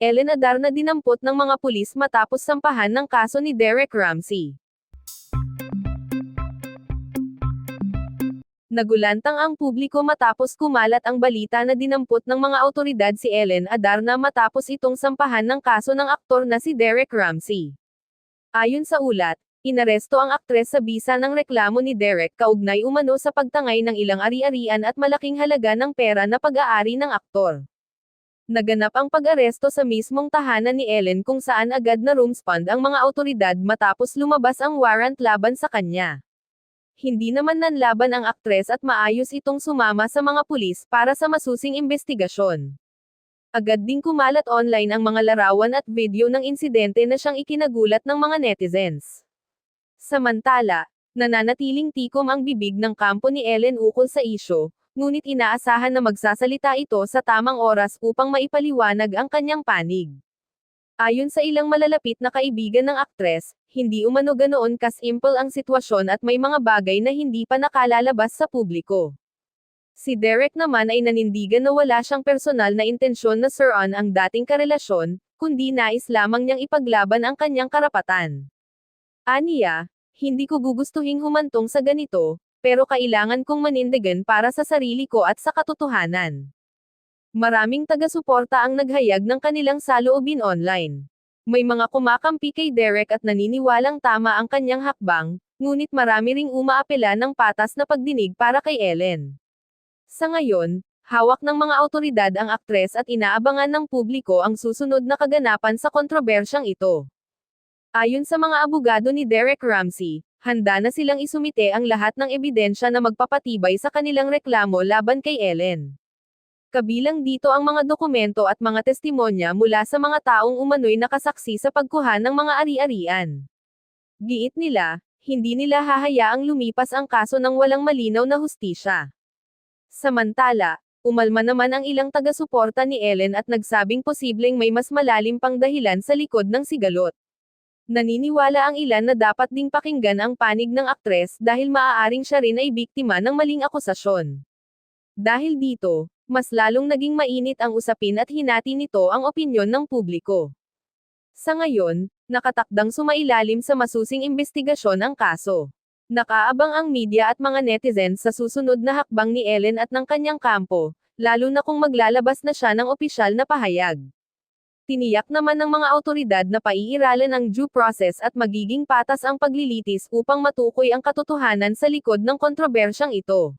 Ellen Adar na dinampot ng mga pulis matapos sampahan ng kaso ni Derek Ramsey. Nagulantang ang publiko matapos kumalat ang balita na dinampot ng mga awtoridad si Ellen Adar na matapos itong sampahan ng kaso ng aktor na si Derek Ramsey. Ayon sa ulat, inaresto ang aktres sa bisa ng reklamo ni Derek kaugnay umano sa pagtangay ng ilang ari-arian at malaking halaga ng pera na pag-aari ng aktor. Naganap ang pag-aresto sa mismong tahanan ni Ellen kung saan agad na rumspond ang mga awtoridad matapos lumabas ang warrant laban sa kanya. Hindi naman nanlaban ang aktres at maayos itong sumama sa mga pulis para sa masusing investigasyon. Agad ding kumalat online ang mga larawan at video ng insidente na siyang ikinagulat ng mga netizens. Samantala, nananatiling tikom ang bibig ng kampo ni Ellen ukol sa isyu, ngunit inaasahan na magsasalita ito sa tamang oras upang maipaliwanag ang kanyang panig. Ayon sa ilang malalapit na kaibigan ng aktres, hindi umano ganoon kasimple ang sitwasyon at may mga bagay na hindi pa nakalalabas sa publiko. Si Derek naman ay nanindigan na wala siyang personal na intensyon na suruan ang dating karelasyon, kundi nais lamang niyang ipaglaban ang kanyang karapatan. Aniya, hindi ko gugustuhing humantong sa ganito, pero kailangan kong manindigan para sa sarili ko at sa katotohanan. Maraming taga-suporta ang naghayag ng kanilang saloobin online. May mga kumakampi kay Derek at naniniwalang tama ang kanyang hakbang, ngunit marami ring umaapela ng patas na pagdinig para kay Ellen. Sa ngayon, hawak ng mga awtoridad ang aktres at inaabangan ng publiko ang susunod na kaganapan sa kontrobersyang ito. Ayon sa mga abogado ni Derek Ramsey, handa na silang isumite ang lahat ng ebidensya na magpapatibay sa kanilang reklamo laban kay Ellen. Kabilang dito ang mga dokumento at mga testimonya mula sa mga taong umano'y nakasaksi sa pagkuha ng mga ari-arian. Giit nila, hindi nila hahayaang lumipas ang kaso ng walang malinaw na hustisya. Samantala, umalma naman ang ilang taga-suporta ni Ellen at nagsabing posibleng may mas malalim pang dahilan sa likod ng sigalot. Naniniwala ang ilan na dapat ding pakinggan ang panig ng aktres dahil maaaring siya rin ay biktima ng maling akusasyon. Dahil dito, mas lalong naging mainit ang usapin at hinati nito ang opinyon ng publiko. Sa ngayon, nakatakdang sumailalim sa masusing investigasyon ang kaso. Nakaabang ang media at mga netizens sa susunod na hakbang ni Ellen at ng kanyang kampo, lalo na kung maglalabas na siya ng opisyal na pahayag. Tiniyak naman ng mga awtoridad na paiiralan ang due process at magiging patas ang paglilitis upang matukoy ang katotohanan sa likod ng kontrobersyang ito.